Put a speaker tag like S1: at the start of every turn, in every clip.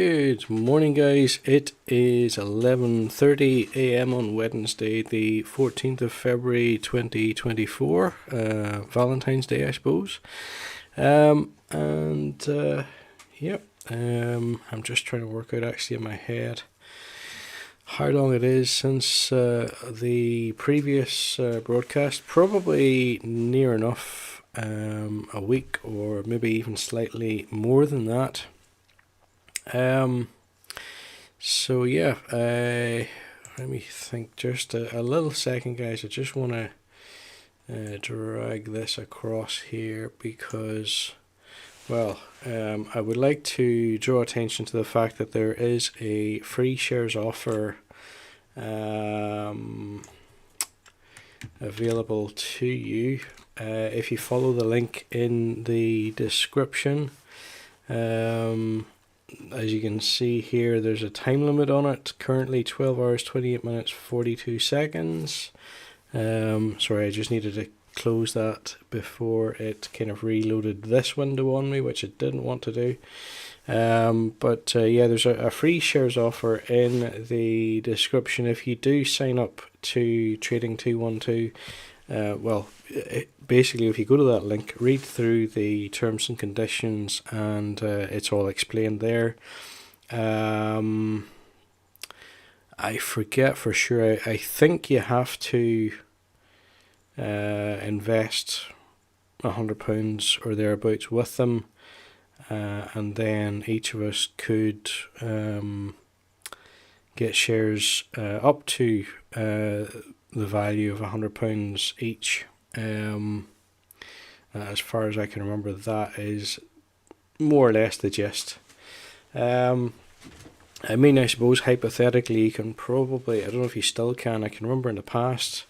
S1: Good morning, guys. It is 11:30 a.m. on Wednesday, the 14th of February 2024, Valentine's Day, I suppose. I'm just trying to work out actually in my head how long it is since the previous broadcast. Probably near enough a week, or maybe even slightly more than that. Let me think just a little second, guys. I just want to drag this across here because, I would like to draw attention to the fact that there is a free shares offer available to you. If you follow the link in the description, as you can see here, there's a time limit on it. Currently 12 hours, 28 minutes, 42 seconds. Sorry, I just needed to close that before it kind of reloaded this window on me, which it didn't want to do. There's a free shares offer in the description. If you do sign up to Trading 212, basically, if you go to that link, read through the terms and conditions, and it's all explained there. I forget for sure. I think you have to invest £100 or thereabouts with them, and then each of us could get shares up to the value of £100 each. As far as I can remember, that is more or less the gist. I suppose hypothetically you can probably, I don't know if you still can, I can remember in the past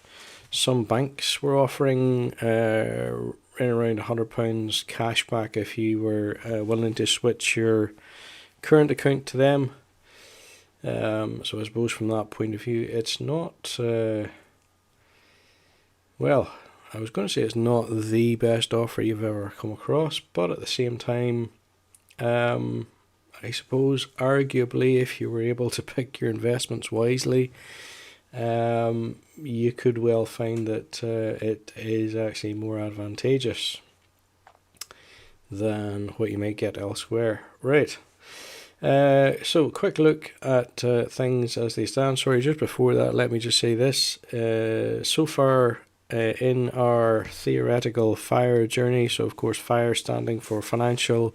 S1: some banks were offering in around £100 cash back if you were willing to switch your current account to them. So I suppose from that point of view, it's not I was going to say it's not the best offer you've ever come across, but at the same time, I suppose arguably if you were able to pick your investments wisely, you could well find that it is actually more advantageous than what you might get elsewhere. Right. So quick look at things as they stand. Sorry, just before that, let me just say this. So far, in our theoretical FIRE journey, so of course FIRE standing for Financial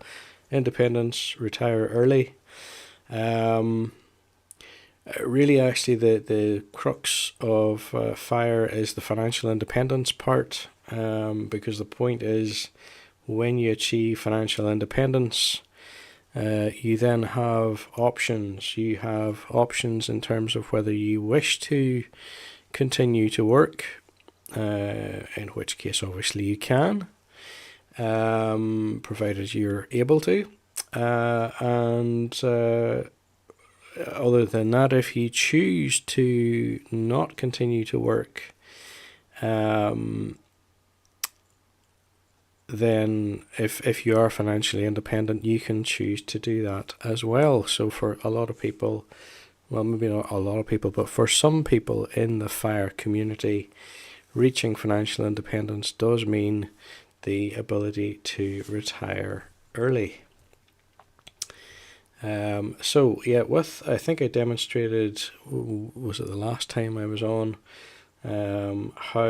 S1: Independence, Retire Early. Really, actually, the crux of FIRE is the financial independence part, because the point is when you achieve financial independence, you then have options. You have options in terms of whether you wish to continue to work, in which case obviously you can, provided you're able to, and other than that, if you choose to not continue to work, then if you are financially independent, you can choose to do that as well. So for a lot of people, well, maybe not a lot of people, but for some people in the FIRE community, reaching financial independence does mean the ability to retire early. I think I demonstrated, was it the last time I was on, how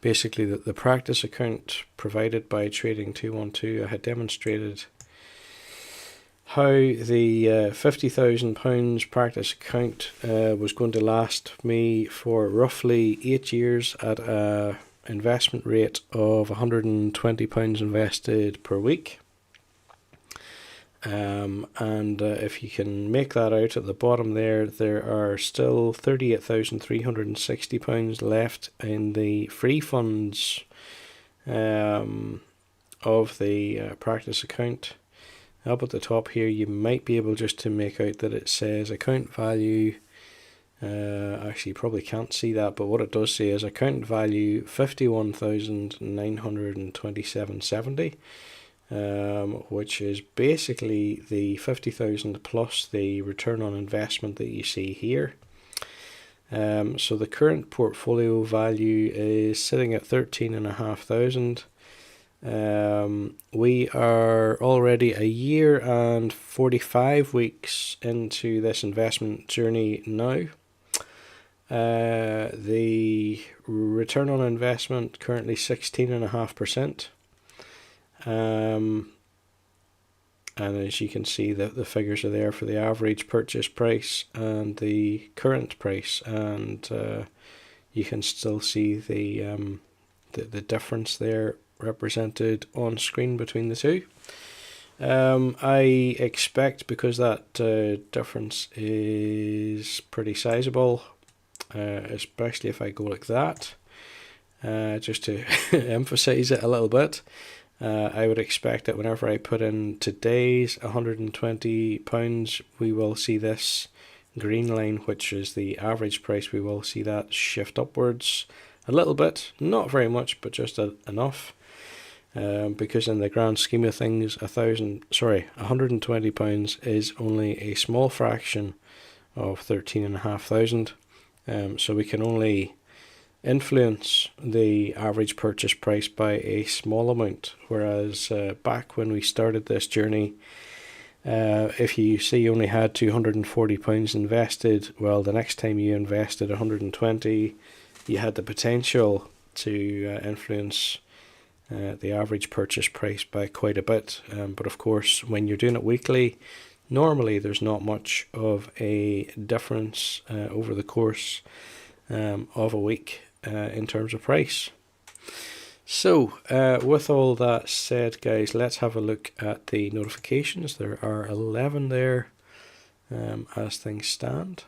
S1: basically the practice account provided by Trading 212, I had demonstrated how the £50,000 practice account was going to last me for roughly 8 years at a investment rate of £120 invested per week. If you can make that out at the bottom there are still £38,360 left in the free funds of the practice account. Up at the top here, you might be able just to make out that it says account value Actually, you probably can't see that, but what it does say is account value 51,927.70, which is basically the 50,000 plus the return on investment that you see here. So the current portfolio value is sitting at 13,500. We are already a year and 45 weeks into this investment journey now. The return on investment currently 16.5%. And as you can see, the figures are there for the average purchase price and the current price, and you can still see the difference there represented on screen between the two. I expect, because that difference is pretty sizable, especially if I go like that, just to emphasize it a little bit, I would expect that whenever I put in today's £120, we will see this green line, which is the average price. We will see that shift upwards a little bit, not very much, but just enough. Because in the grand scheme of things, £120 is only a small fraction of 13,500. So we can only influence the average purchase price by a small amount, whereas back when we started this journey, if you say you only had £240 invested, well, the next time you invested 120, you had the potential to influence the average purchase price by quite a bit. But of course, when you're doing it weekly, normally there's not much of a difference over the course of a week in terms of price. So with all that said, guys, let's have a look at the notifications. There are 11 there as things stand.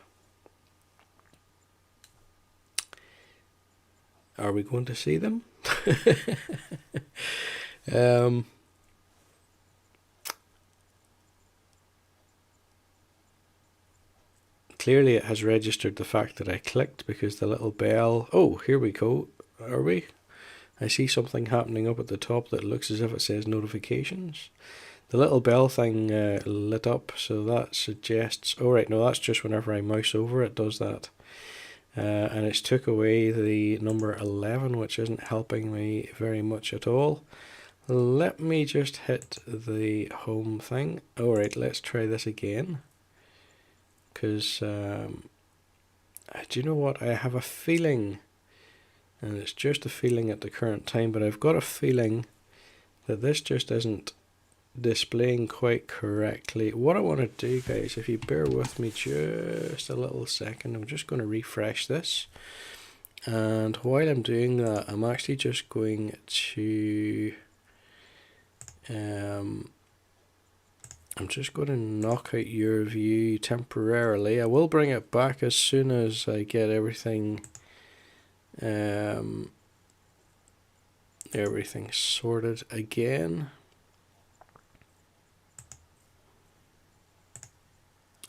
S1: Are we going to see them? Clearly it has registered the fact that I clicked, because the little bell... Oh, here we go. Are we? I see something happening up at the top that looks as if it says notifications. The little bell thing lit up, so that suggests... Oh, right, no, that's just whenever I mouse over it does that. And it's took away the number 11, which isn't helping me very much at all. Let me just hit the home thing. Alright, let's try this again. Because, do you know what? I have a feeling, and it's just a feeling at the current time, but I've got a feeling that this just isn't displaying quite correctly. What I want to do, guys, if you bear with me just a little second, I'm just going to refresh this, and while I'm doing that, I'm actually just going to I'm just going to knock out your view temporarily. I will bring it back as soon as I get everything sorted again.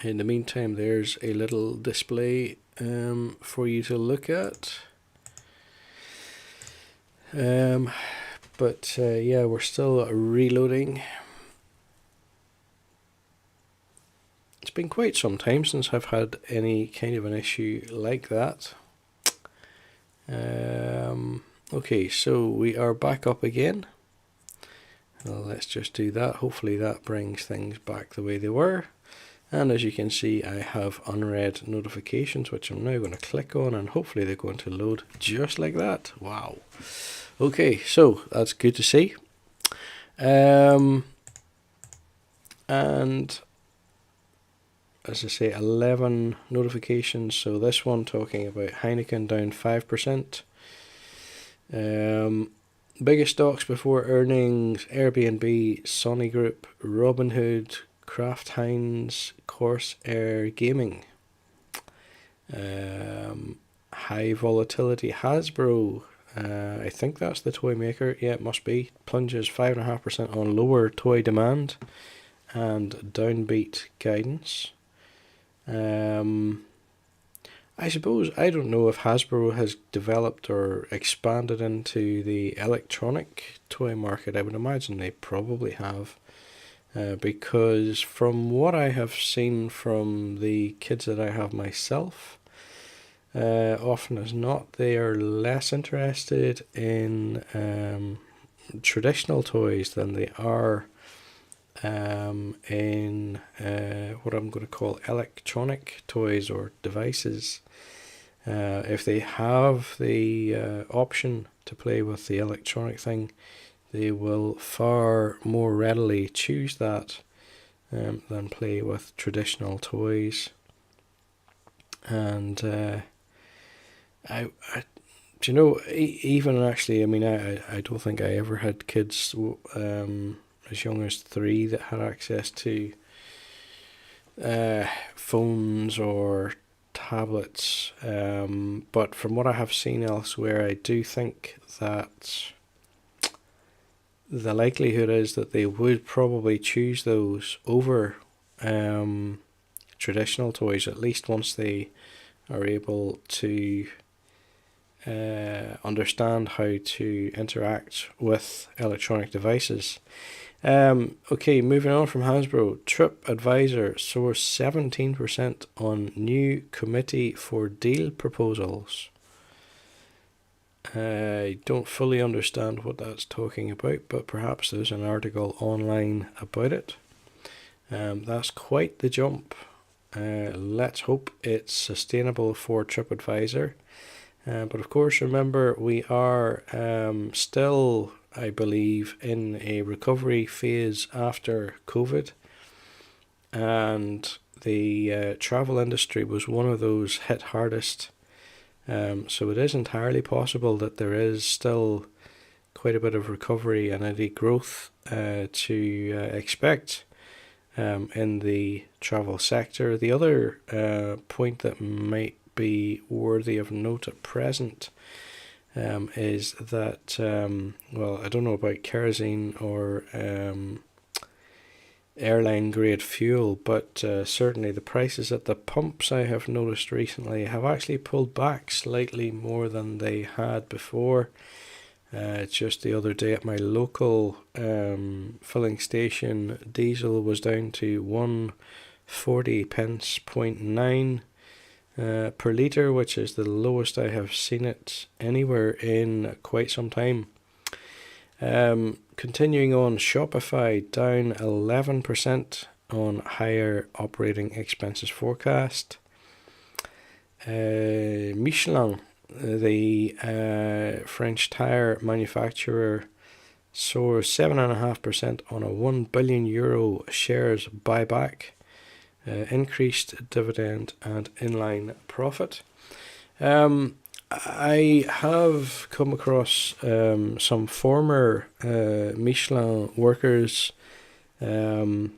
S1: In the meantime, there's a little display for you to look at. But yeah, we're still reloading. It's been quite some time since I've had any kind of an issue like that. Okay, so we are back up again. Well, let's just do that. Hopefully that brings things back the way they were. And as you can see, I have unread notifications, which I'm now going to click on, and hopefully they're going to load just like that. Wow. Okay, so that's good to see. And as I say, 11 notifications. So this one talking about Heineken down 5%. Biggest stocks before earnings: Airbnb, Sony Group, Robinhood, Kraft Heinz, Corsair Gaming. High volatility: Hasbro, I think that's the toy maker, yeah, it must be, plunges 5.5% on lower toy demand and downbeat guidance. I suppose I don't know if Hasbro has developed or expanded into the electronic toy market. I would imagine they probably have, because from what I have seen from the kids that I have myself, often as not, they are less interested in traditional toys than they are in what I'm going to call electronic toys or devices. If they have the option to play with the electronic thing, they will far more readily choose that than play with traditional toys. And do you know, even actually, I mean, I don't think I ever had kids as young as 3 that had access to phones or tablets. But from what I have seen elsewhere, I do think that the likelihood is that they would probably choose those over traditional toys, at least once they are able to understand how to interact with electronic devices. Okay, moving on from Hasbro, TripAdvisor soars 17% on new committee for deal proposals. I don't fully understand what that's talking about, but perhaps there's an article online about it. That's quite the jump. Let's hope it's sustainable for TripAdvisor. But of course, remember, we are still, I believe, in a recovery phase after COVID. And the travel industry was one of those hit hardest. So it is entirely possible that there is still quite a bit of recovery and indeed growth to expect in the travel sector. The other point that might be worthy of note at present is that, well, I don't know about kerosene or airline grade fuel, but certainly the prices at the pumps I have noticed recently have actually pulled back slightly more than they had before. Just the other day at my local filling station, diesel was down to 140 pence 0.9 per litre, which is the lowest I have seen it anywhere in quite some time. Continuing on, Shopify down 11% on higher operating expenses forecast. Michelin, the French tyre manufacturer, soars 7.5% on a €1 billion shares buyback, increased dividend and inline profit. I have come across some former Michelin workers who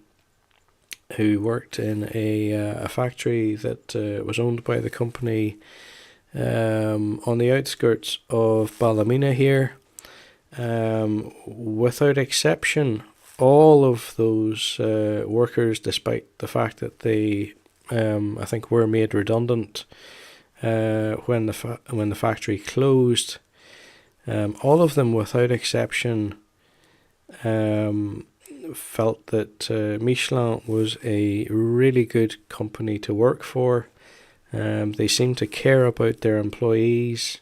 S1: worked in a factory that was owned by the company on the outskirts of Ballymena here. Without exception, all of those workers, despite the fact that they, I think, were made redundant when the factory closed, all of them without exception felt that Michelin was a really good company to work for. They seem to care about their employees.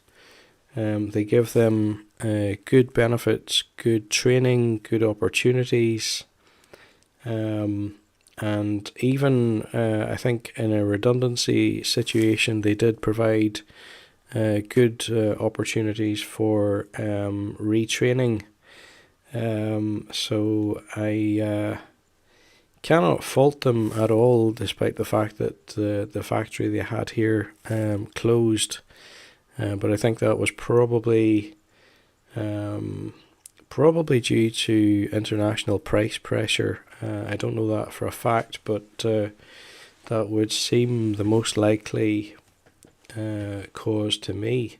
S1: They give them good benefits, good training, good opportunities. And even, I think, in a redundancy situation, they did provide good opportunities for retraining. So I cannot fault them at all, despite the fact that the factory they had here closed. But I think that was probably due to international price pressure. I don't know that for a fact, but that would seem the most likely cause to me.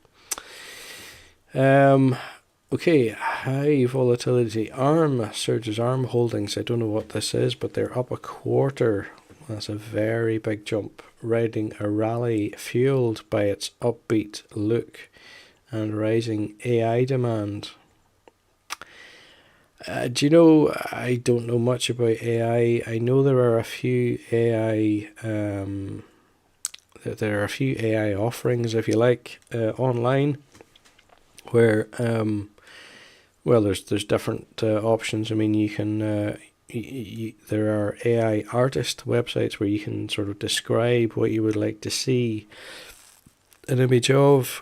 S1: Okay, high volatility. ARM surges. ARM Holdings, I don't know what this is, but they're up a quarter. That's a very big jump riding a rally fueled by its upbeat look and rising AI demand. Do you know, I don't know much about AI. I know there are a few AI there are a few AI offerings, if you like, online, where well, there's different options. I mean, you can there are AI artist websites where you can sort of describe what you would like to see an image of.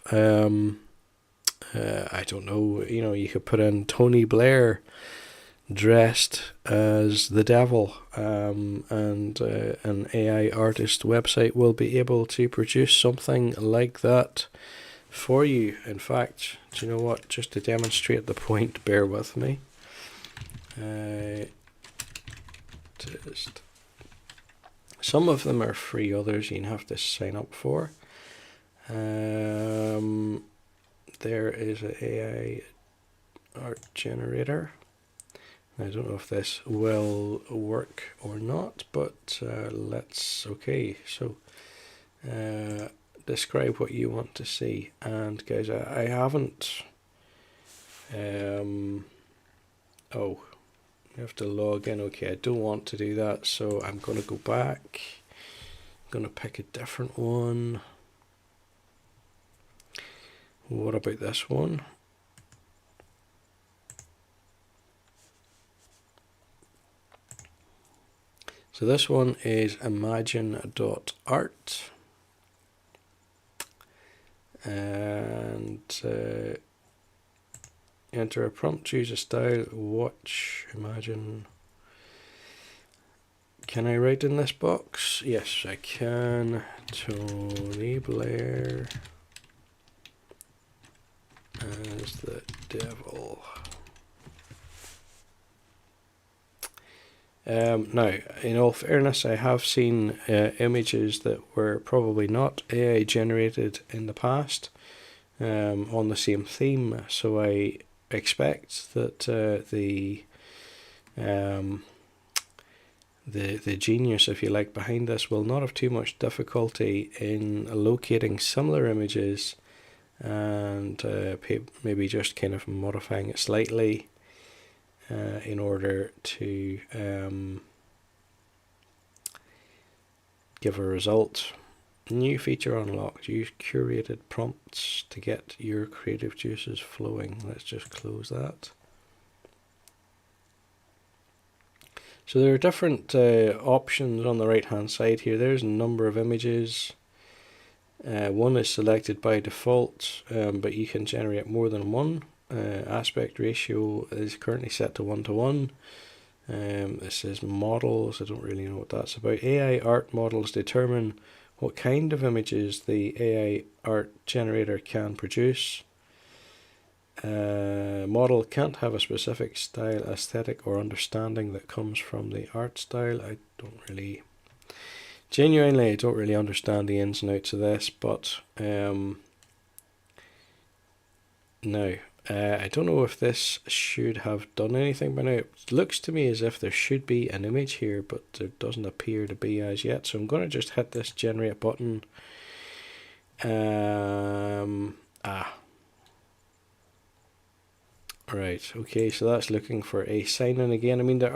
S1: I don't know. You know, you could put in Tony Blair dressed as the devil, and an AI artist website will be able to produce something like that for you. In fact, do you know what? Just to demonstrate the point, bear with me. Some of them are free, others you have to sign up for. There is an AI art generator. I don't know if this will work or not, but okay, so describe what you want to see. And guys, I haven't, you have to log in. Okay, I don't want to do that, so I'm going to go back. I'm going to pick a different one. What about this one? So this one is imagine.art, and enter a prompt, choose a style, watch, imagine. Can I write in this box? Yes, I can. Tony Blair as the devil. Now, in all fairness, I have seen images that were probably not AI generated in the past on the same theme, so I expect that the genius, if you like, behind this will not have too much difficulty in locating similar images and maybe just kind of modifying it slightly in order to give a result. New feature unlocked. Use curated prompts to get your creative juices flowing. Let's just close that. So there are different options on the right hand side here. There's a number of images. One is selected by default, but you can generate more than one. Aspect ratio is currently set to 1:1. This is models. I don't really know what that's about. AI art models determine what kind of images the AI art generator can produce. Model can't have a specific style, aesthetic, or understanding that comes from the art style. I don't really understand the ins and outs of this, but now I don't know if this should have done anything by now. It looks to me as if there should be an image here, but there doesn't appear to be as yet. So I'm going to just hit this generate button. Right, okay, so that's looking for a sign in again. I mean, there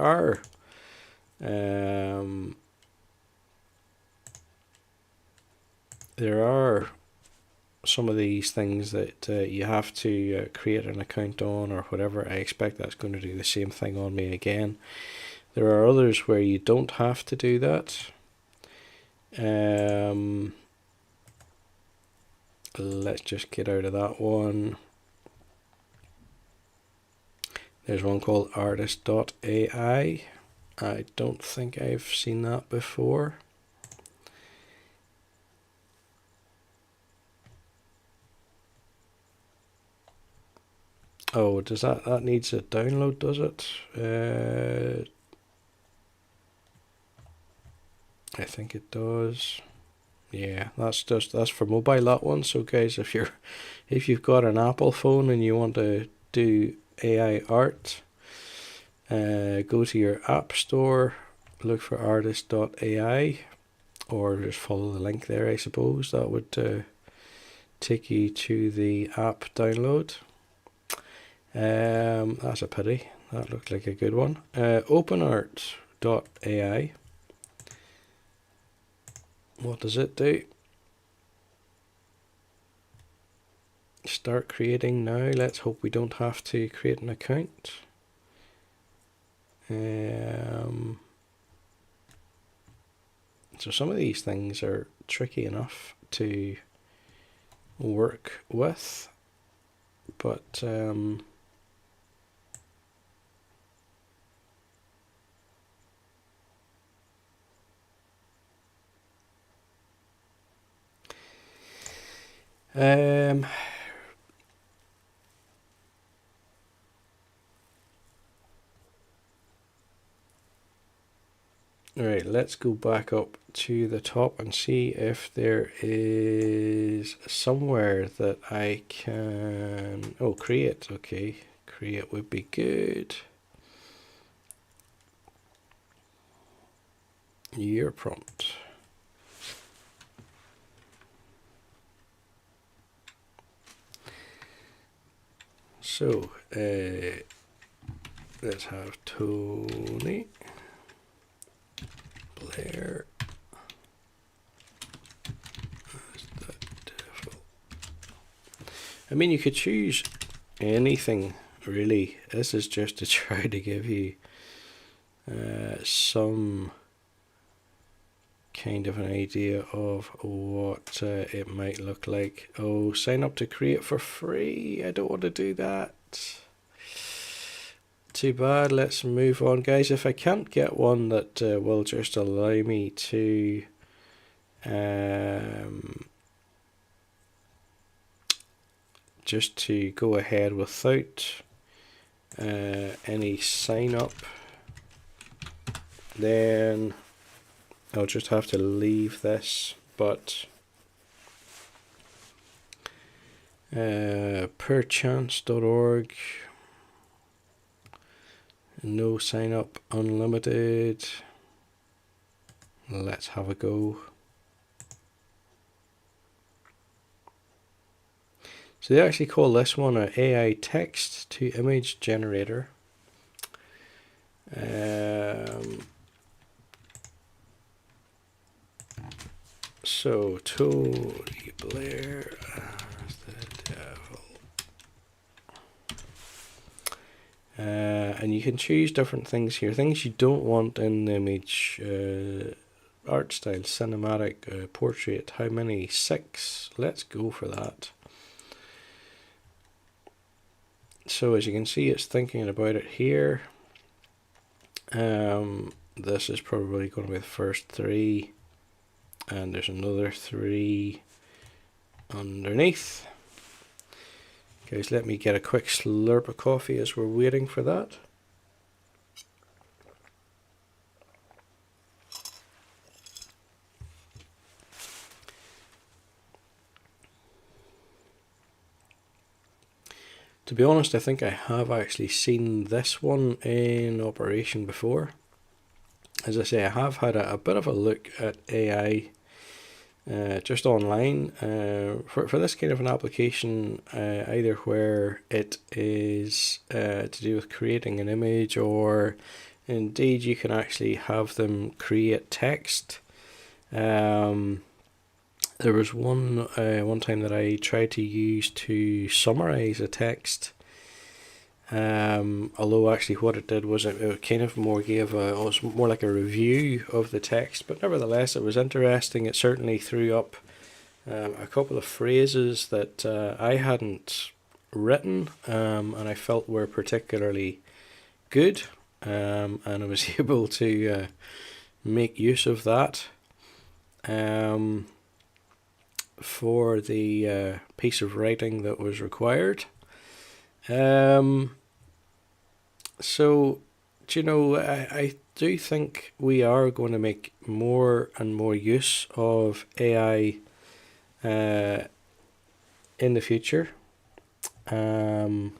S1: are some of these things that you have to create an account on or whatever. I expect that's going to do the same thing on me again. There are others where you don't have to do that. Let's just get out of that one. There's one called artist.ai. I don't think I've seen that before. Oh, does that needs a download, does it? I think it does. Yeah, that's for mobile, that one. So guys, if you've got an Apple phone and you want to do AI art, go to your app store, look for artist.ai, or just follow the link there, I suppose. That would take you to the app download. That's a pity. That looked like a good one. OpenArt.ai. What does it do? Start creating now. Let's hope we don't have to create an account. So some of these things are tricky enough to work with, but right, let's go back up to the top and see if there is somewhere that I can... Oh, create. Okay, create would be good. Year prompt. So, let's have Tony Blair. I mean, you could choose anything, really. This is just to try to give you some kind of an idea of what it might look like. Oh, sign up to create for free. I don't want to do that. Too bad. Let's move on, guys. If I can't get one that will just allow me to just to go ahead without any sign up, then I'll just have to leave this. But perchance.org, no sign up, unlimited. Let's have a go. So they actually call this one an AI text to image generator. So Tony Blair as the devil. And you can choose different things here. Things you don't want in the image. Art style, cinematic, portrait. How many? 6. Let's go for that. So as you can see, it's thinking about it here. This is probably going to be the first 3. And there's another 3 underneath. Guys, let me get a quick slurp of coffee as we're waiting for that. To be honest, I think I have actually seen this one in operation before. As I say, I have had a bit of a look at AI just online for this kind of an application, either where it is to do with creating an image, or indeed you can actually have them create text. There was one time that I tried to use to summarize a text. Although actually what it did was it kind of more gave it was more like a review of the text, but nevertheless it was interesting. It certainly threw up a couple of phrases that I hadn't written and I felt were particularly good, and I was able to make use of that for the piece of writing that was required. So, you know, I do think we are going to make more and more use of AI in the future. And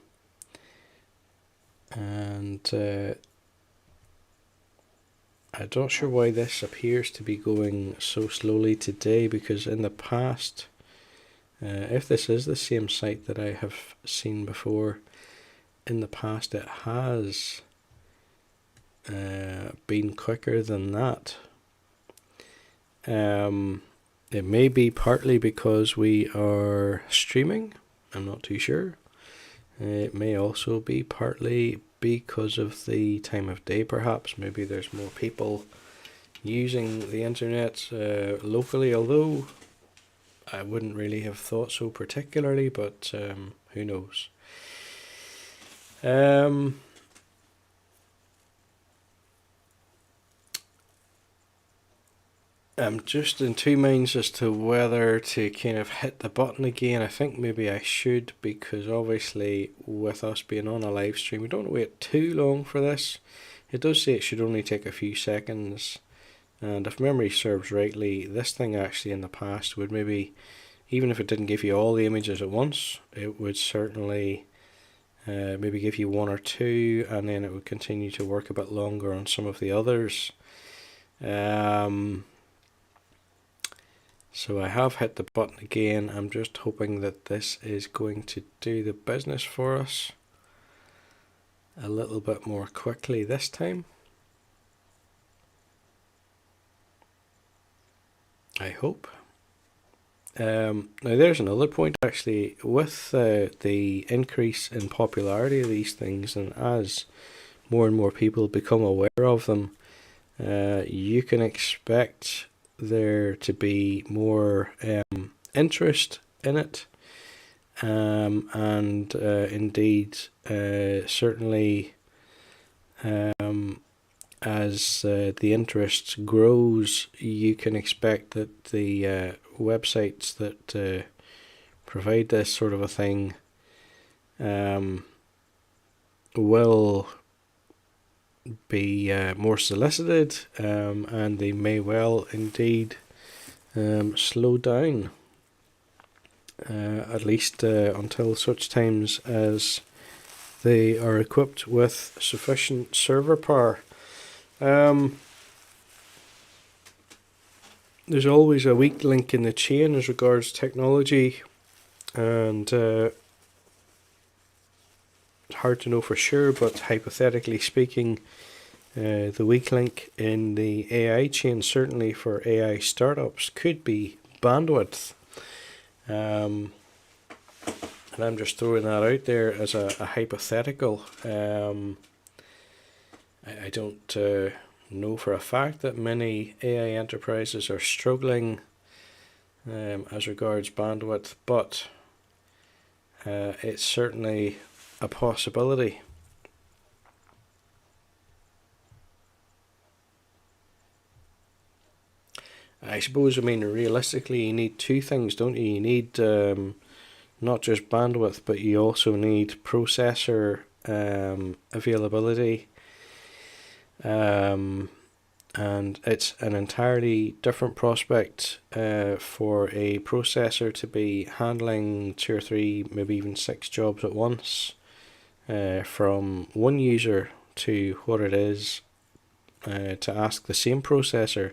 S1: I'm not sure why this appears to be going so slowly today, because in the past, if this is the same site that I have seen before, in the past it has been quicker than that. It may be partly because we are streaming, I'm not too sure. It may also be partly because of the time of day, perhaps. Maybe there's more people using the internet locally, although I wouldn't really have thought so particularly, but who knows. I'm just in two minds as to whether to kind of hit the button again. I think maybe I should, because obviously with us being on a live stream, we don't wait too long for this. It does say it should only take a few seconds, and if memory serves rightly, this thing actually in the past would maybe, even if it didn't give you all the images at once, it would certainly maybe give you one or two, and then it would continue to work a bit longer on some of the others. So I have hit the button again. I'm just hoping that this is going to do the business for us a little bit more quickly this time. I hope. Now there's another point actually, with the increase in popularity of these things, and as more and more people become aware of them, you can expect there to be more interest in it, and indeed certainly as the interest grows, you can expect that the websites that provide this sort of a thing will be more solicited, and they may well indeed slow down, at least until such times as they are equipped with sufficient server power. There's always a weak link in the chain as regards technology, and it's hard to know for sure, but hypothetically speaking, the weak link in the AI chain, certainly for AI startups, could be bandwidth. And I'm just throwing that out there as a hypothetical. I don't know for a fact that many AI enterprises are struggling as regards bandwidth, but it's certainly a possibility. I suppose, realistically, you need two things, don't you? You need not just bandwidth, but you also need processor availability. And it's an entirely different prospect for a processor to be handling 2 or 3, maybe even 6 jobs at once from one user, to what it is to ask the same processor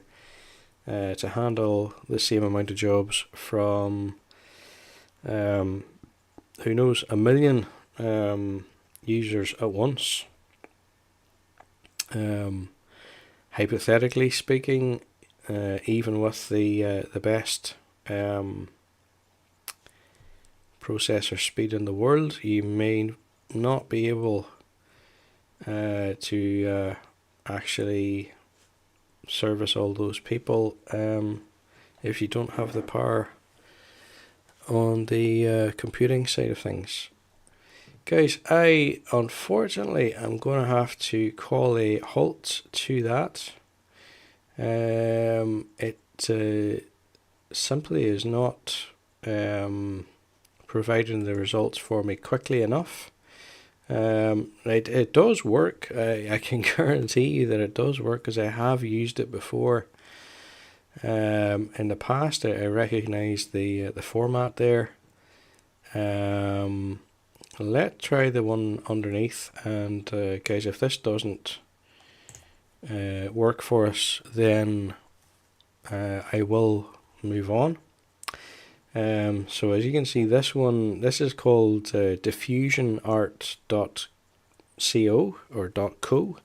S1: to handle the same amount of jobs from who knows, 1 million users at once. Hypothetically speaking, even with the best processor speed in the world, you may not be able to actually service all those people if you don't have the power on the computing side of things. Guys, I unfortunately am going to have to call a halt to that. It simply is not providing the results for me quickly enough. It does work. I can guarantee you that it does work, because I have used it before. In the past, I recognize the format there. Let's try the one underneath, and guys, if this doesn't work for us, then I will move on. So as you can see, this is called diffusionart.co or .co,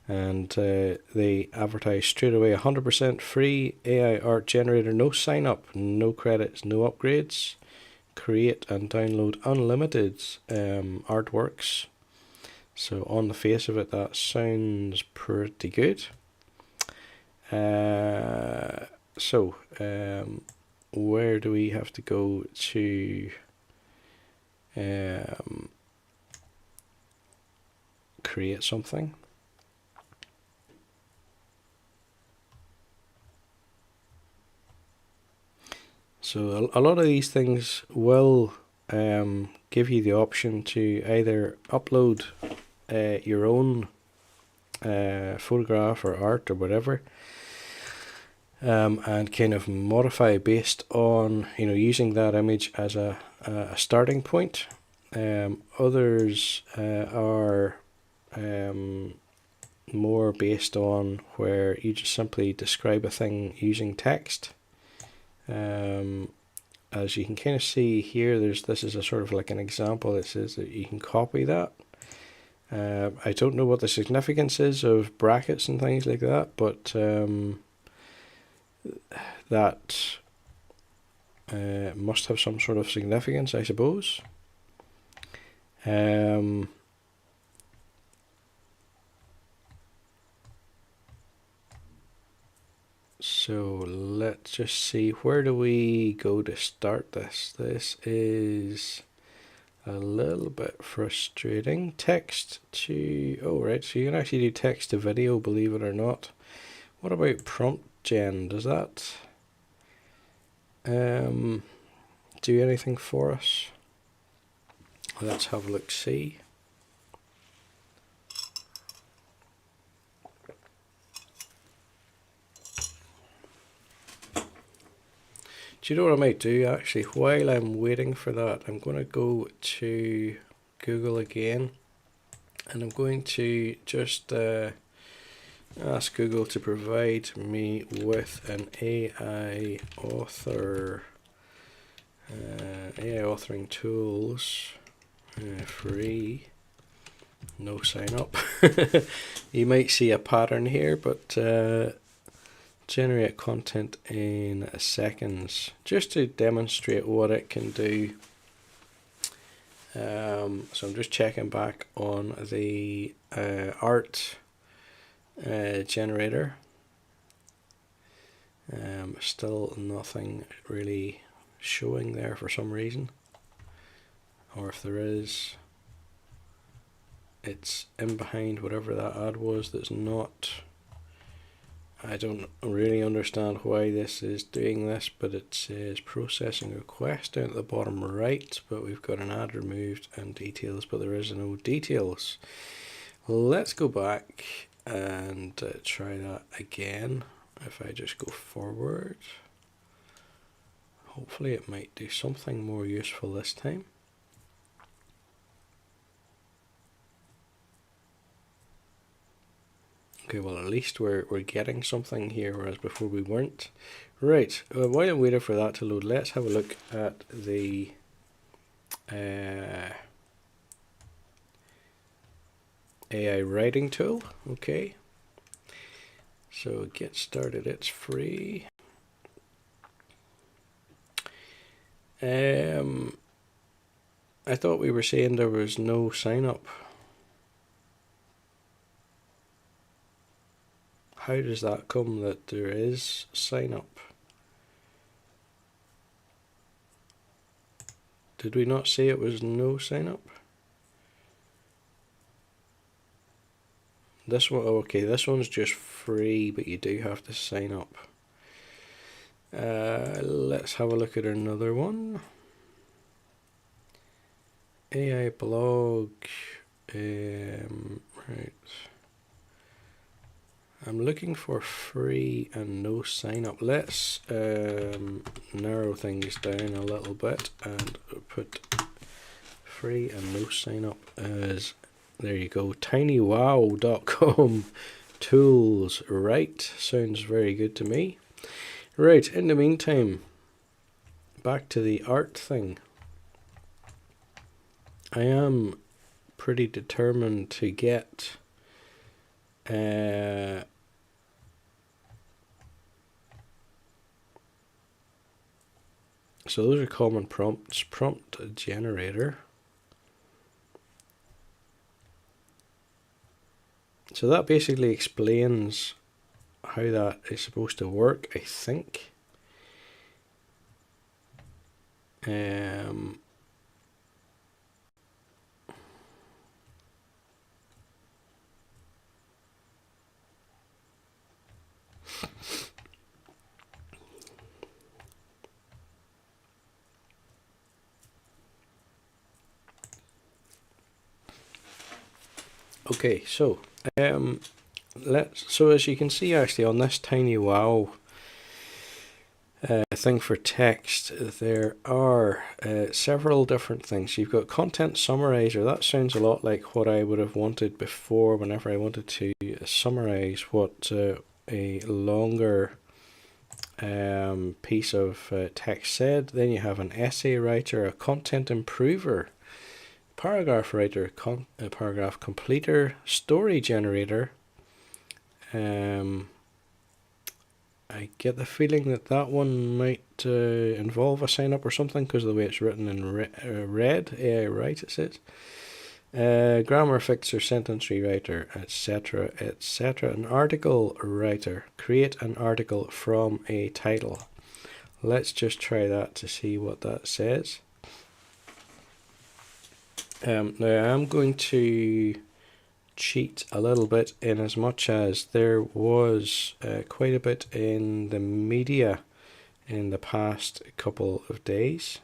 S1: and they advertise straight away 100% free AI art generator, no sign up, no credits, no upgrades. Create and download unlimited artworks. So on the face of it, that sounds pretty good. Where do we have to go to create something? So a lot of these things will give you the option to either upload your own photograph or art or whatever, and kind of modify based on, using that image as a starting point. Others are more based on where you just simply describe a thing using text. As you can kind of see here, this is a sort of like an example. It says that you can copy that. I don't know what the significance is of brackets and things like that, but that must have some sort of significance, I suppose. So let's just see, where do we go to start this? This is a little bit frustrating. Text to, oh right, so you can actually do text to video, believe it or not. What about prompt gen? Does that do anything for us? Let's have a look, see. Do you know what I might do actually? While I'm waiting for that, I'm going to go to Google again, and I'm going to just ask Google to provide me with an AI author, AI authoring tools, free, no sign up. You might see a pattern here, but generate content in seconds, just to demonstrate what it can do. So I'm just checking back on the art generator. Still nothing really showing there for some reason, or if there is, it's in behind whatever that ad was. That's not, I don't really understand why this is doing this, but it says processing request down at the bottom right, but we've got an ad removed and details, but there is no details. Let's go back and try that again. If I just go forward, hopefully it might do something more useful this time. Okay, well at least we're getting something here, whereas before we weren't. Right, while I'm waiting for that to load, let's have a look at the AI writing tool. Okay, so get started, it's free. I thought we were saying there was no sign up. How does that come that there is sign up? Did we not say it was no sign up? This one, okay, this one's just free, but you do have to sign up. Let's have a look at another one. AI blog, right. I'm looking for free and no sign up. Let's narrow things down a little bit and put free and no sign up as, there you go, tinywow.com tools. Right, sounds very good to me. Right, in the meantime, back to the art thing. I am pretty determined to get so those are common prompts. Prompt generator. So that basically explains how that is supposed to work, I think. Okay, so so as you can see actually on this TinyWow thing for text, there are several different things. You've got content summarizer. That sounds a lot like what I would have wanted before whenever I wanted to summarize what a longer piece of text said. Then you have an essay writer, a content improver, paragraph writer, a paragraph completer, story generator. I get the feeling that that one might involve a sign up or something because of the way it's written in red. AI Write, it says. Grammar fixer, sentence rewriter, etc., etc. An article writer. Create an article from a title. Let's just try that to see what that says. Now I am going to cheat a little bit in as much as there was quite a bit in the media in the past couple of days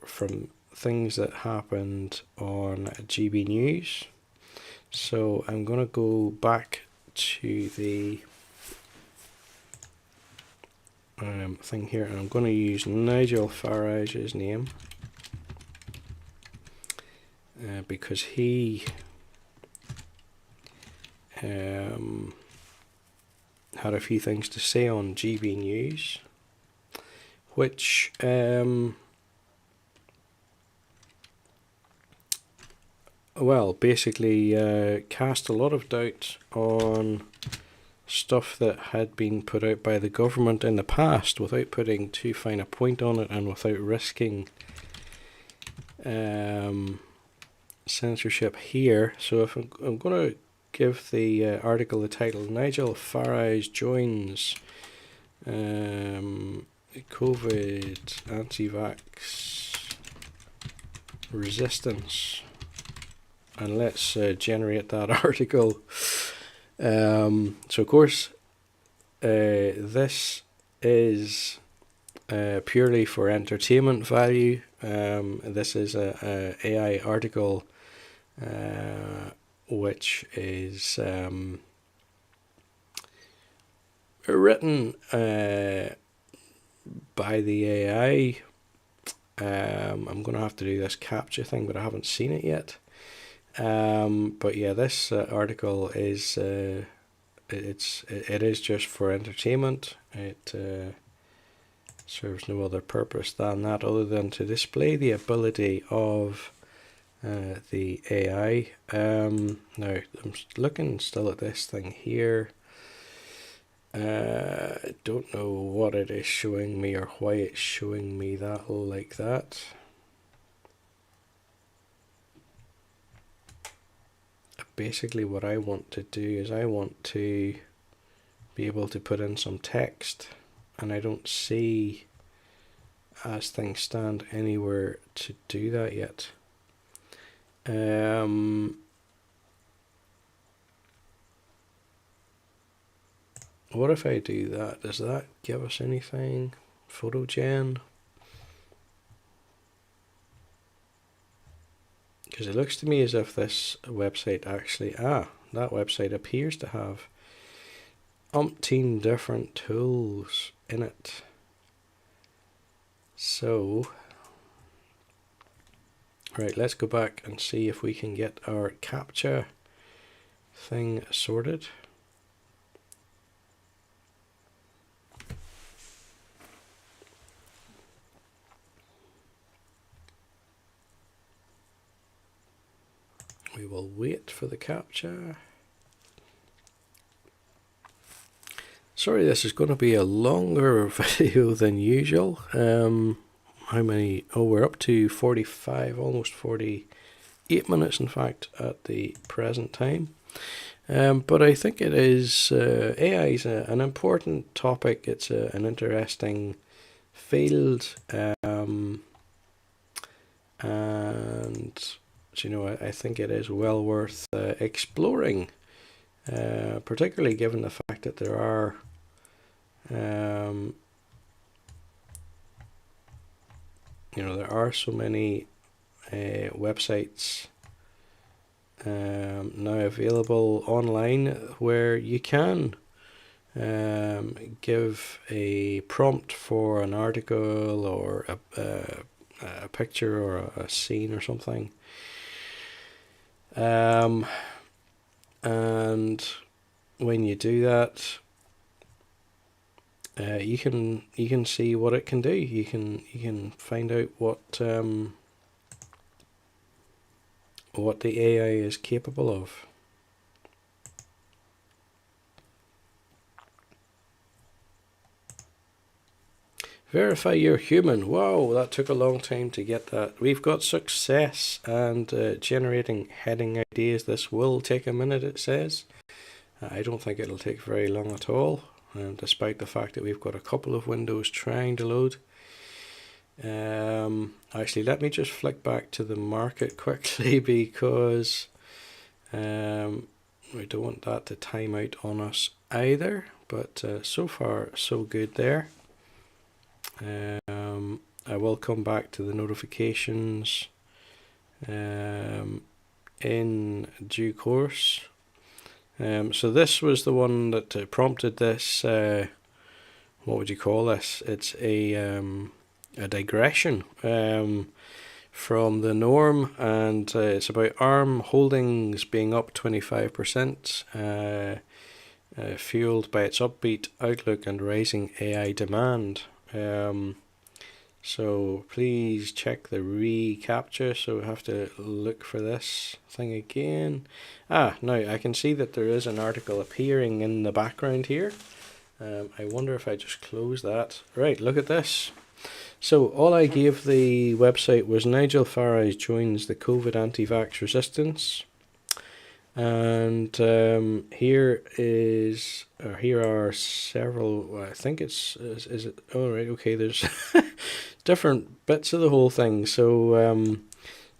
S1: from things that happened on GB News. So I'm going to go back to the thing here, and I'm going to use Nigel Farage's name because he had a few things to say on GB News, which well, basically cast a lot of doubt on stuff that had been put out by the government in the past without putting too fine a point on it and without risking censorship here. So if I'm going to give the article the title, Nigel Farage joins COVID anti-vax resistance, and let's generate that article. So of course this is purely for entertainment value. This is a AI article which is written by the AI. I'm going to have to do this captcha thing, but I haven't seen it yet. But yeah, this article is it is just for entertainment. It serves no other purpose than that, other than to display the ability of the AI. Now I'm looking still at this thing here. I don't know what it is showing me or why it's showing me that like that. Basically what I want to do is I want to be able to put in some text, and I don't see, as things stand, anywhere to do that yet. What if I do that? Does that give us anything? PhotoGen? Because it looks to me as if this website actually, that website appears to have umpteen different tools in it. So Right, let's go back and see if we can get our CAPTCHA thing sorted. We will wait for the CAPTCHA. Sorry, this is going to be a longer video than usual. How many? Oh, we're up to 45, almost 48 minutes, in fact, at the present time. But I think it is, AI is an important topic. It's an interesting field. And, you know, I think it is well worth exploring, particularly given the fact that there are you know, there are so many websites now available online where you can give a prompt for an article or a picture or a scene or something. And when you do that, you can see what it can do. You can find out what the AI is capable of. Verify you're human. Wow, that took a long time to get that. We've got success and generating heading ideas. This will take a minute, it says. I don't think it'll take very long at all, despite the fact that we've got a couple of windows trying to load. Actually, let me just flick back to the market quickly because we don't want that to time out on us either. But so far, so good there. I will come back to the notifications in due course. So this was the one that prompted this. What would you call this? It's a digression from the norm, and it's about ARM Holdings being up 25%, fueled by its upbeat outlook and rising AI demand. So please check the reCAPTCHA. So we have to look for this thing again. Now I can see that there is an article appearing in the background here. I wonder if I just close that. Right, look at this. So all I gave the website was Nigel Farage joins the COVID anti-vax resistance. And here are several. I think is it? Oh right, okay. There's different bits of the whole thing. So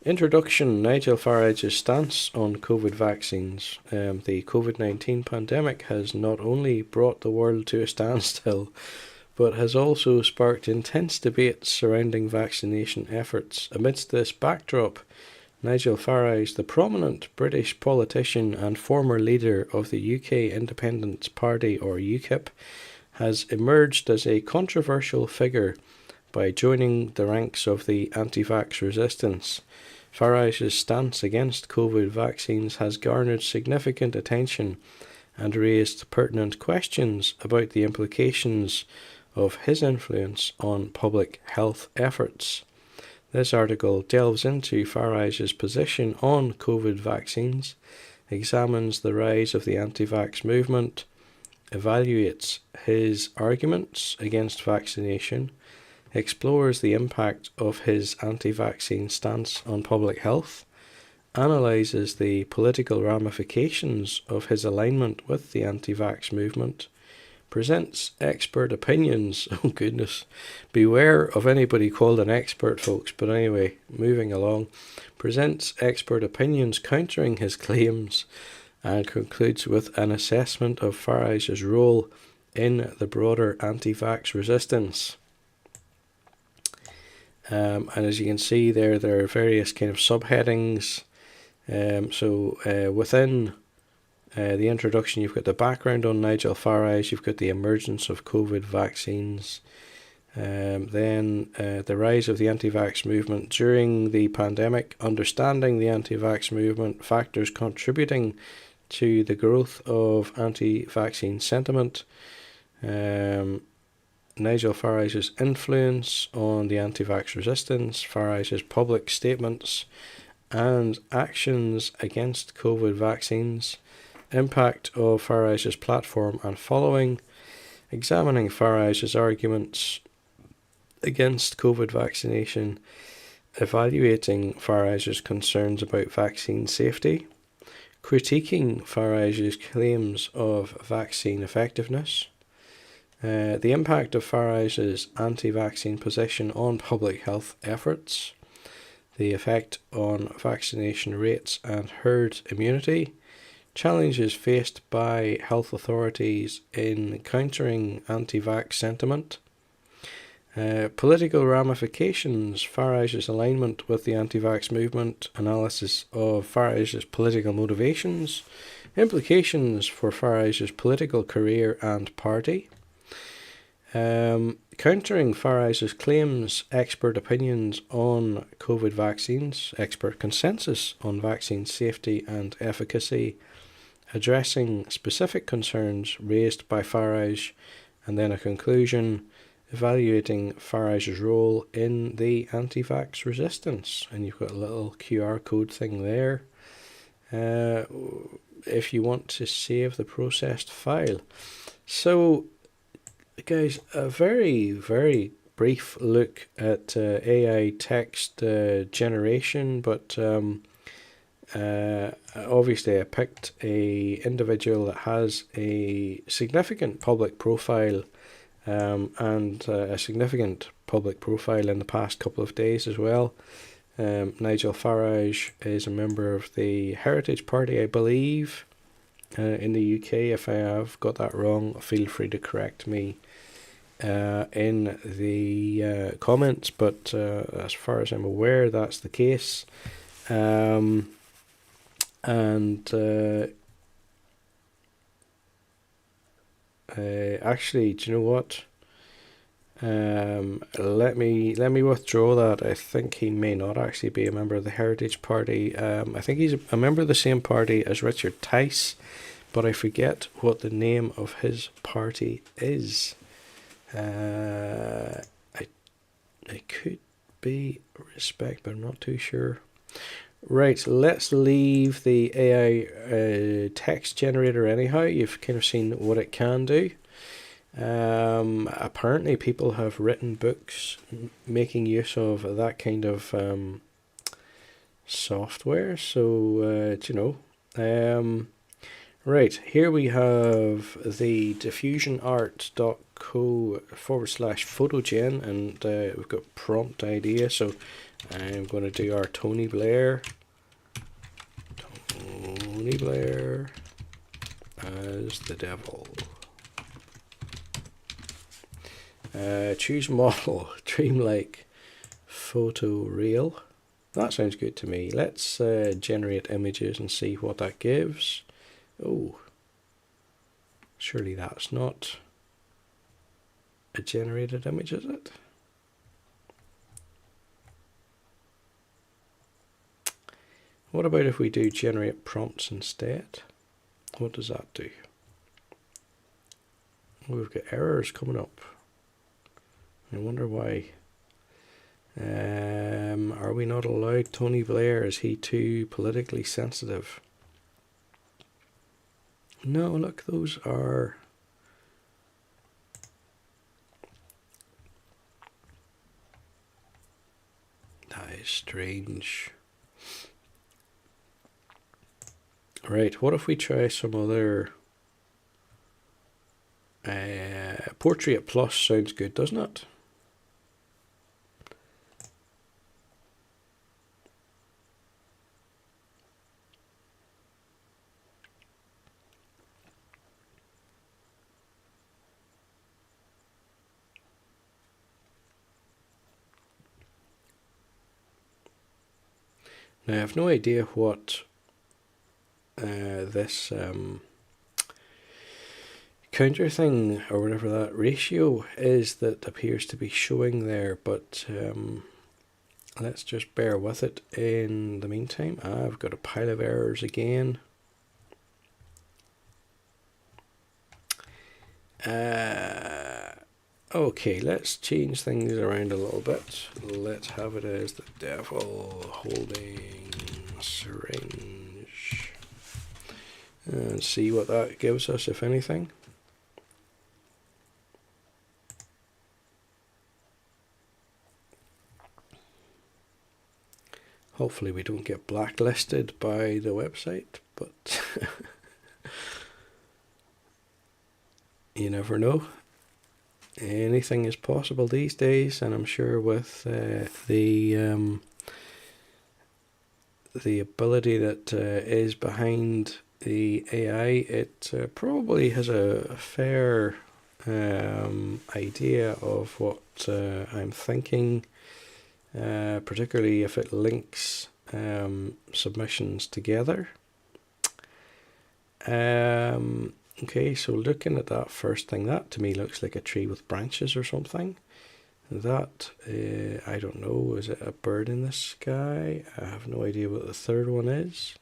S1: introduction: Nigel Farage's stance on COVID vaccines. The COVID-19 pandemic has not only brought the world to a standstill, but has also sparked intense debates surrounding vaccination efforts. Amidst this backdrop, Nigel Farage, the prominent British politician and former leader of the UK Independence Party, or UKIP, has emerged as a controversial figure by joining the ranks of the anti-vax resistance. Farage's stance against COVID vaccines has garnered significant attention and raised pertinent questions about the implications of his influence on public health efforts. This article delves into Farage's position on COVID vaccines, examines the rise of the anti-vax movement, evaluates his arguments against vaccination, explores the impact of his anti-vaccine stance on public health, analyses the political ramifications of his alignment with the anti-vax movement, presents expert opinions. Oh goodness, beware of anybody called an expert, folks. But anyway, moving along, presents expert opinions countering his claims, and concludes with an assessment of Farage's role in the broader anti-vax resistance. And as you can see there are various kind of subheadings. Within the introduction, you've got the background on Nigel Farage, you've got the emergence of COVID vaccines, Then the rise of the anti-vax movement during the pandemic, understanding the anti-vax movement, factors contributing to the growth of anti-vaccine sentiment, Nigel Farage's influence on the anti-vax resistance, Farage's public statements and actions against COVID vaccines, impact of Farage's platform and following, examining Farage's arguments against COVID vaccination, evaluating Farage's concerns about vaccine safety, critiquing Farage's claims of vaccine effectiveness, the impact of Farage's anti-vaccine position on public health efforts, the effect on vaccination rates and herd immunity, challenges faced by health authorities in countering anti-vax sentiment, political ramifications, Farage's alignment with the anti-vax movement, analysis of Farage's political motivations, implications for Farage's political career and party, countering Farage's claims, expert opinions on COVID vaccines, expert consensus on vaccine safety and efficacy, addressing specific concerns raised by Farage, and then a conclusion, evaluating Farage's role in the anti-vax resistance. And you've got a little QR code thing there if you want to save the processed file. So, guys, a very, very brief look at AI text generation, but obviously I picked a individual that has a significant public profile and a significant public profile in the past couple of days as well. Nigel Farage is a member of the Heritage Party, I believe, in the UK. If I have got that wrong, feel free to correct me in the comments, but as far as I'm aware, that's the case. Actually, do you know what? Let me withdraw that. I think he may not actually be a member of the Heritage Party. I think he's a member of the same party as Richard Tice, but I forget what the name of his party is. I could be Respect, but I'm not too sure. Right, let's leave the AI text generator anyhow. You've kind of seen what it can do. Apparently people have written books making use of that kind of software, so right, here we have the diffusionart.co/photogen, and we've got prompt idea, so I'm going to do our Tony Blair as the devil. Choose model, dreamlike photo reel. That sounds good to me. Let's generate images and see what that gives. Oh, surely that's not a generated image, is it? What about if we do generate prompts instead? What does that do? Oh, we've got errors coming up. I wonder why. Are we not allowed Tony Blair? Is he too politically sensitive? No, look, those are... That is strange. Right, what if we try some other... Portrait Plus sounds good, doesn't it? Now I have no idea what this counter thing, or whatever that ratio is that appears to be showing there, but let's just bear with it in the meantime. I've got a pile of errors again. Okay, let's change things around a little bit. Let's have it as the devil holding syringe. And see what that gives us, if anything. Hopefully we don't get blacklisted by the website, but you never know. Anything is possible these days, and I'm sure with the ability that is behind the AI, it probably has a fair idea of what I'm thinking, particularly if it links submissions together. Okay, so looking at that first thing, that to me looks like a tree with branches or something. That, I don't know, is it a bird in the sky? I have no idea what the third one is.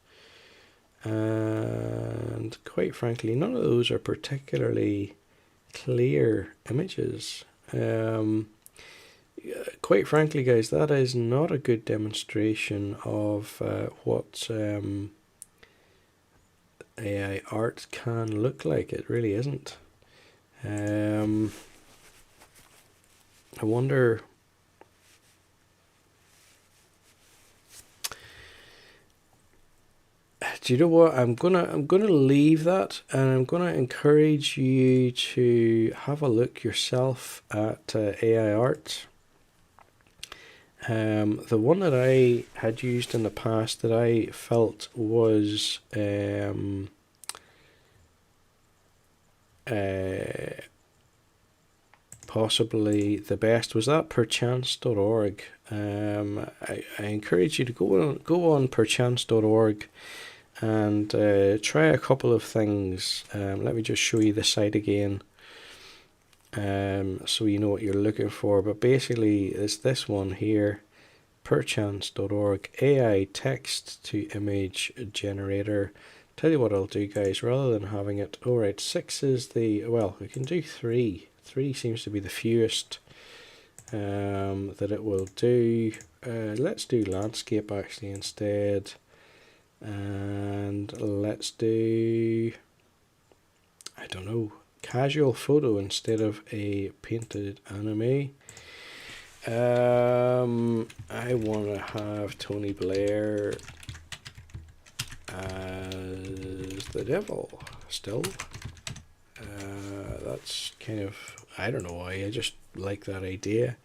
S1: And quite frankly, none of those are particularly clear images. Quite frankly, guys, that is not a good demonstration of what AI art can look like. It really isn't. I wonder. Do you know what? I'm gonna leave that, and I'm gonna encourage you to have a look yourself at AI art. The one that I had used in the past that I felt was possibly the best was that perchance.org. I encourage you to go on perchance.org and try a couple of things. Let me just show you the site again. So you know what you're looking for, but basically it's this one here, perchance.org, AI text to image generator. Tell you what I'll do, guys, rather than having it, alright, 6 is the, well, we can do 3. 3 seems to be the fewest that it will do. Let's do landscape actually instead, and let's do, I don't know, casual photo instead of a painted anime. I want to have Tony Blair as the devil still. That's kind of, I don't know why, I just like that idea.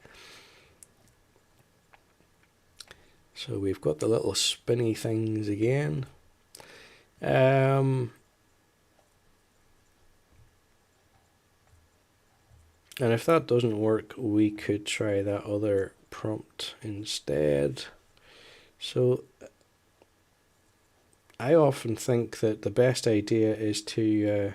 S1: So we've got the little spinny things again. And if that doesn't work, we could try that other prompt instead. So I often think that the best idea is to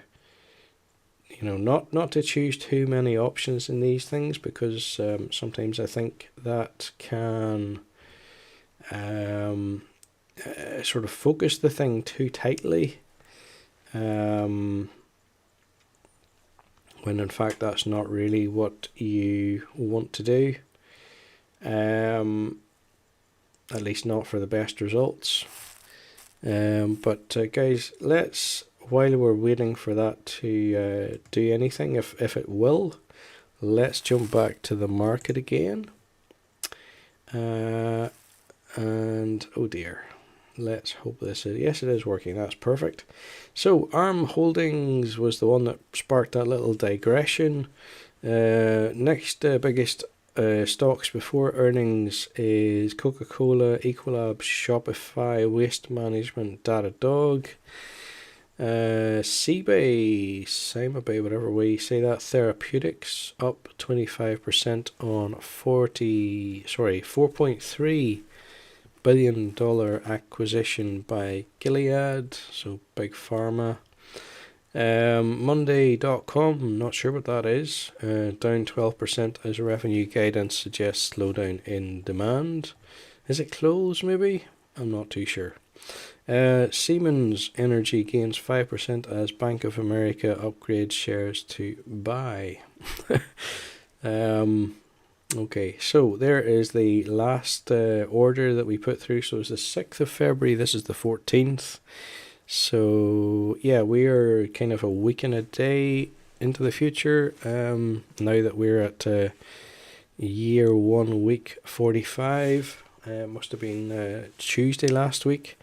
S1: not to choose too many options in these things, because sometimes I think that can sort of focus the thing too tightly, when in fact that's not really what you want to do, at least not for the best results. But guys, let's, while we're waiting for that to do anything, if it will, let's jump back to the market again. And oh dear, let's hope this is, yes, it is working. That's perfect. So ARM Holdings was the one that sparked that little digression. Next biggest stocks before earnings is Coca-Cola, Ecolab, Shopify, Waste Management, Datadog, CymaBay, whatever way you say that, Therapeutics up 25% on $4.3 billion acquisition by Gilead, so big pharma. Monday.com, not sure what that is. Down 12% as revenue guidance suggests slowdown in demand. Is it closed maybe? I'm not too sure. Siemens Energy gains 5% as Bank of America upgrades shares to buy. Okay, so there is the last order that we put through. So it's the 6th of February. This is the 14th. So yeah, we are kind of a week and a day into the future. Now that we're at year 1, week 45. Must have been Tuesday last week.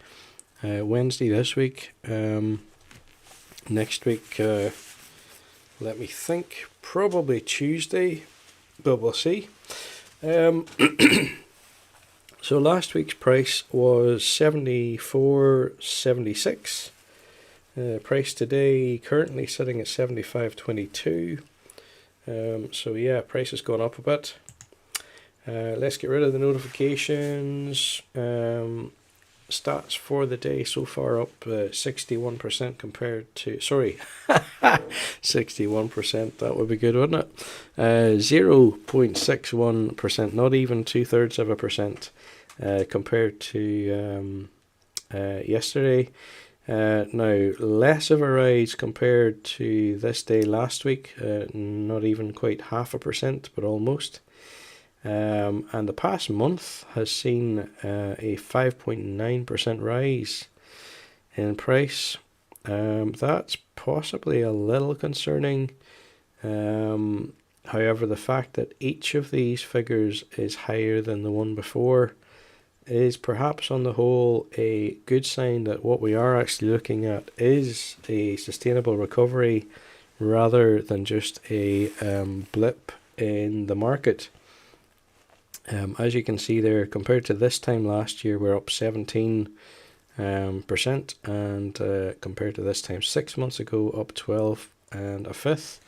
S1: Wednesday this week. Next week, let me think. Probably Tuesday, but we'll see. So last week's price was 74.76. Price today currently sitting at 75.22. So yeah, price has gone up a bit. Let's get rid of the notifications. Stats for the day so far up 61% compared to, sorry, 61%, that would be good, wouldn't it? 0.61%, not even 2/3%, compared to yesterday. Now, less of a rise compared to this day last week, not even quite 0.5%, but almost. And the past month has seen a 5.9% rise in price. That's possibly a little concerning. However, the fact that each of these figures is higher than the one before is perhaps on the whole a good sign that what we are actually looking at is a sustainable recovery rather than just a blip in the market. As you can see there, compared to this time last year, we're up 17%, and compared to this time 6 months ago, up 12 and a fifth.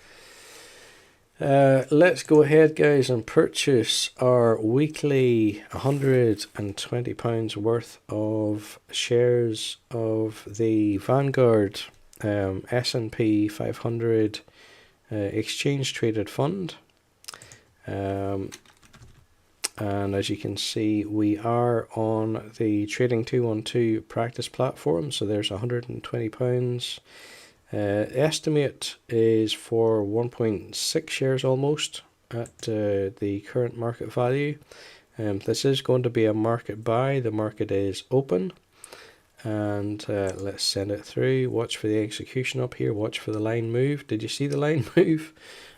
S1: Let's go ahead, guys, and purchase our weekly £120 worth of shares of the Vanguard S&P 500 exchange traded fund. And as you can see, we are on the Trading 212 practice platform. So there's £120. Estimate is for 1.6 shares almost at the current market value. This is going to be a market buy. The market is open. And let's send it through. Watch for the execution up here. Watch for the line move. Did you see the line move?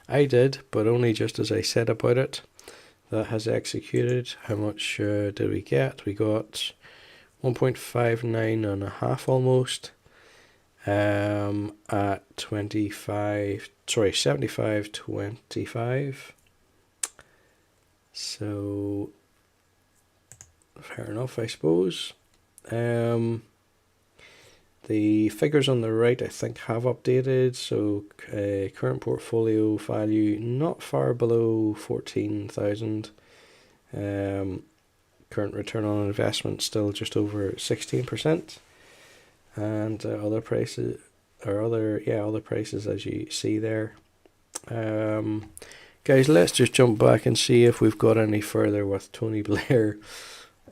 S1: I did, but only just as I said about it. That has executed. How much did we get? We got 1.59 and a half almost at 75.25. So fair enough, I suppose. The figures on the right, I think, have updated. So current portfolio value not far below 14,000. Current return on investment still just over 16%. And other prices, other prices as you see there. Guys, let's just jump back and see if we've got any further with Tony Blair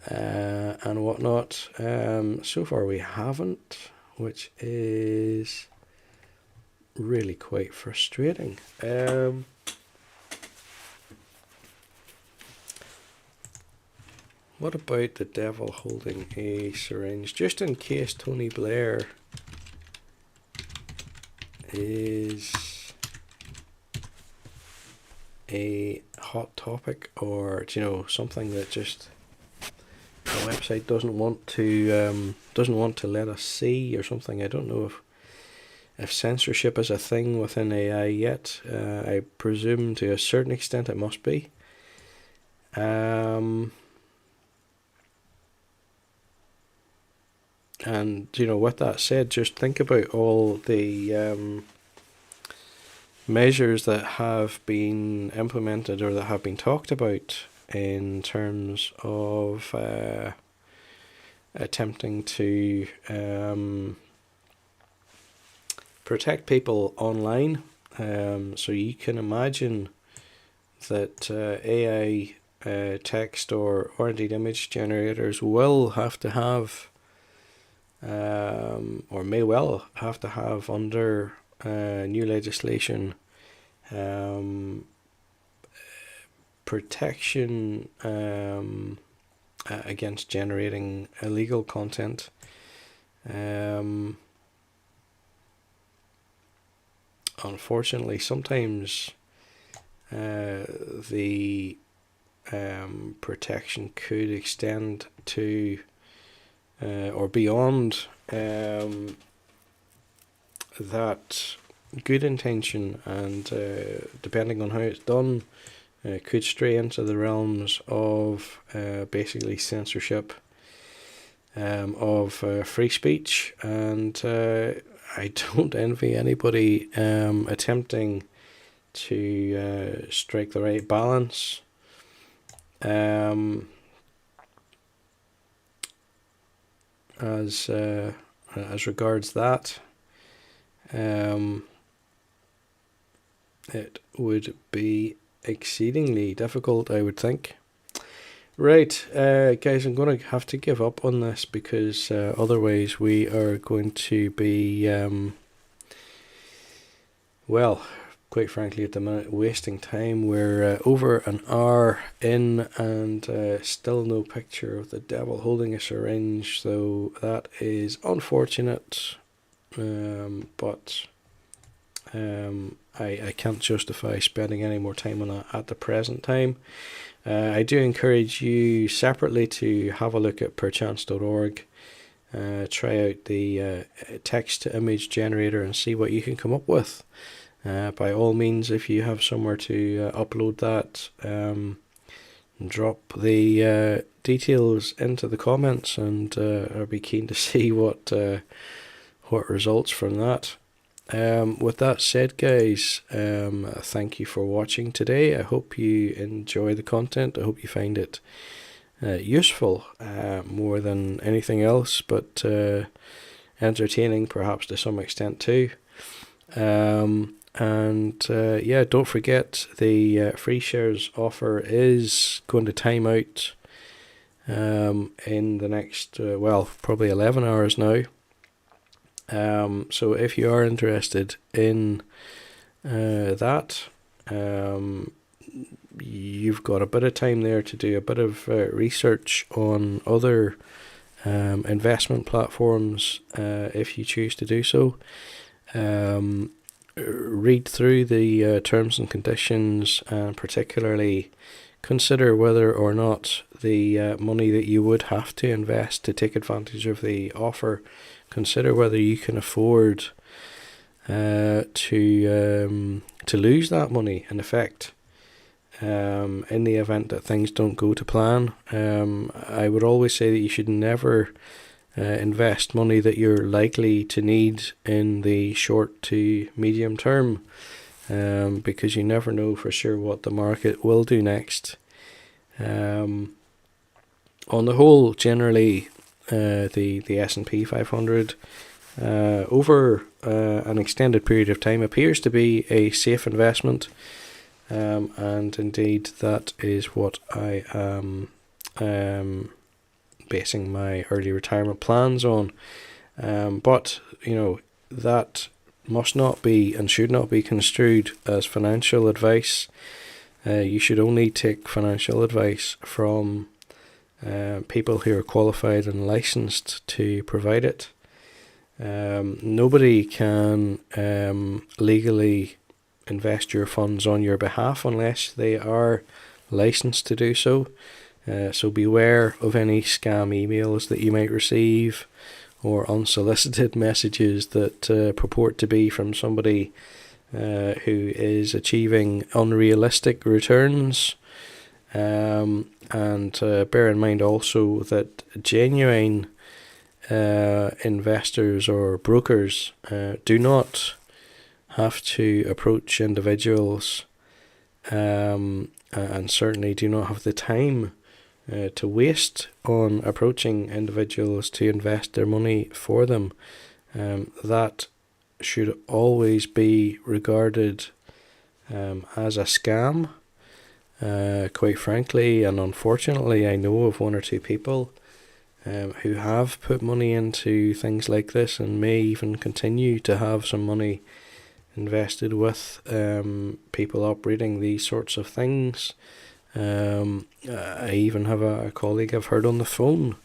S1: and whatnot. So far we haven't, which is really quite frustrating. What about the devil holding a syringe? Just in case Tony Blair is a hot topic, or something that just the website doesn't want to let us see, or something. I don't know if censorship is a thing within AI yet. I presume to a certain extent it must be. And with that said, just think about all the measures that have been implemented or that have been talked about in terms of attempting to protect people online. So you can imagine that AI text or indeed image generators will have to have, or may well have to have under new legislation, protection against generating illegal content. Unfortunately, sometimes the protection could extend to or beyond that good intention, and depending on how it's done, could stray into the realms of basically censorship of free speech. And I don't envy anybody attempting to strike the right balance. As regards that, it would be exceedingly difficult, I would think. Right, guys, I'm going to have to give up on this because otherwise we are going to be, well, quite frankly, at the minute, wasting time. We're over an hour in and still no picture of the devil holding a syringe, so that is unfortunate, but I can't justify spending any more time on that at the present time. I do encourage you separately to have a look at perchance.org, try out the text-to-image generator and see what you can come up with. By all means, if you have somewhere to upload that, drop the details into the comments, and I'll be keen to see what results from that. With that said, guys, thank you for watching today. I hope you enjoy the content. I hope you find it useful more than anything else, but entertaining perhaps to some extent too. Yeah, don't forget the free shares offer is going to time out in the next, well, probably 11 hours now. So if you are interested in that, you've got a bit of time there to do a bit of research on other investment platforms if you choose to do so. Read through the terms and conditions, and particularly consider whether or not the money that you would have to invest to take advantage of the offer, consider whether you can afford to lose that money in effect in the event that things don't go to plan. I would always say that you should never invest money that you're likely to need in the short to medium term, because you never know for sure what the market will do next. On the whole, generally, the S&P 500 over an extended period of time appears to be a safe investment, and indeed that is what I am basing my early retirement plans on. But you know, that must not be and should not be construed as financial advice. You should only take financial advice from people who are qualified and licensed to provide it. Nobody can legally invest your funds on your behalf unless they are licensed to do so. So beware of any scam emails that you might receive, or unsolicited messages that purport to be from somebody who is achieving unrealistic returns. And bear in mind also that genuine investors or brokers do not have to approach individuals, and certainly do not have the time to waste on approaching individuals to invest their money for them. That should always be regarded as a scam. Quite frankly, and unfortunately, I know of one or two people who have put money into things like this and may even continue to have some money invested with people operating these sorts of things. I even have a colleague I've heard on the phone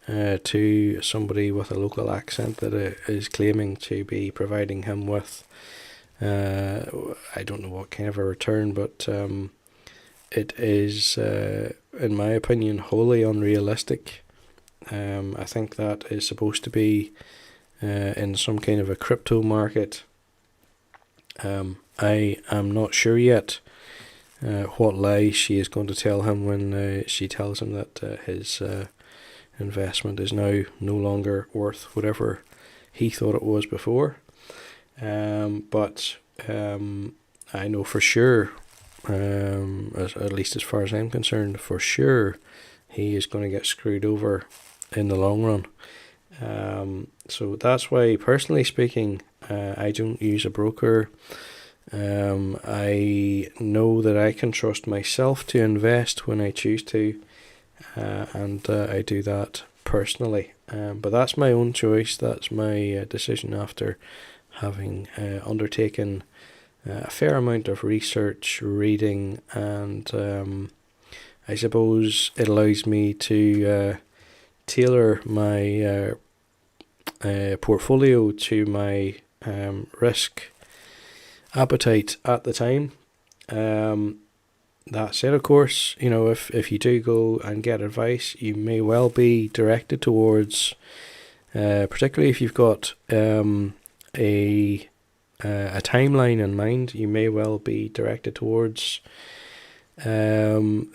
S1: to somebody with a local accent that is claiming to be providing him with I don't know what kind of a return, but it is, in my opinion, wholly unrealistic. I think that is supposed to be in some kind of a crypto market. I am not sure yet what lie she is going to tell him when she tells him that his investment is now no longer worth whatever he thought it was before. But I know for sure, at least as far as I'm concerned, for sure he is going to get screwed over in the long run. So that's why, personally speaking, I don't use a broker. I know that I can trust myself to invest when I choose to, and I do that personally. But that's my own choice. That's my decision after having undertaken a fair amount of research, reading, and I suppose it allows me to tailor my portfolio to my risk appetite at the time. That said, of course, if you do go and get advice, you may well be directed towards, particularly if you've got a timeline in mind, you may well be directed towards that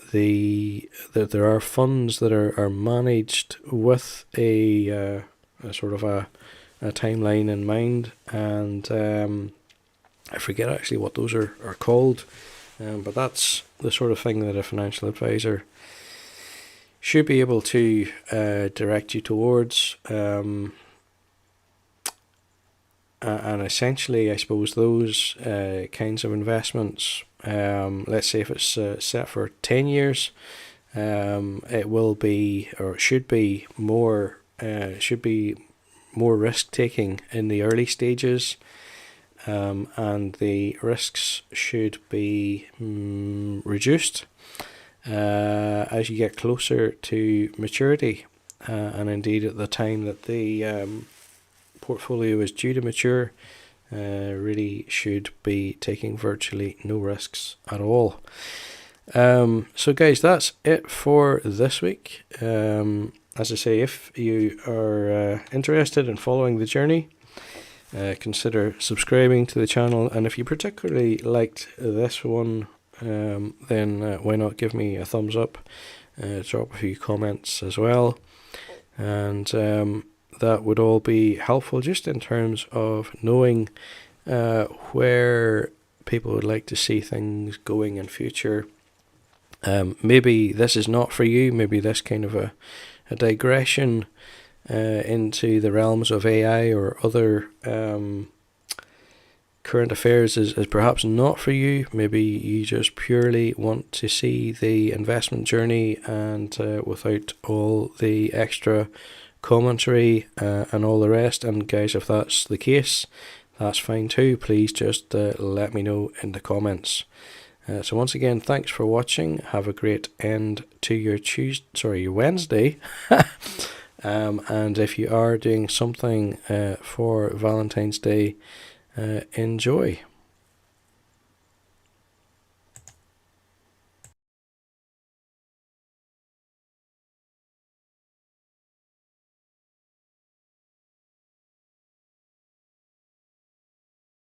S1: there are funds that are managed with a sort of a timeline in mind, and I forget actually what those are called, but that's the sort of thing that a financial advisor should be able to direct you towards. And essentially, I suppose those kinds of investments, let's say if it's set for 10 years, it will be, or should be more risk taking in the early stages, and the risks should be reduced as you get closer to maturity, and indeed at the time that the portfolio is due to mature. Really should be taking virtually no risks at all. So guys, that's it for this week. As I say, if you are interested in following the journey, consider subscribing to the channel, and if you particularly liked this one, then why not give me a thumbs up, drop a few comments as well, and that would all be helpful just in terms of knowing where people would like to see things going in future. Maybe this is not for you, maybe this kind of a digression into the realms of AI or other current affairs is perhaps not for you. Maybe you just purely want to see the investment journey and without all the extra commentary and all the rest. And guys, if that's the case, that's fine too. Please just let me know in the comments. So once again, thanks for watching. Have a great end to your Wednesday. And if you are doing something for Valentine's Day, enjoy.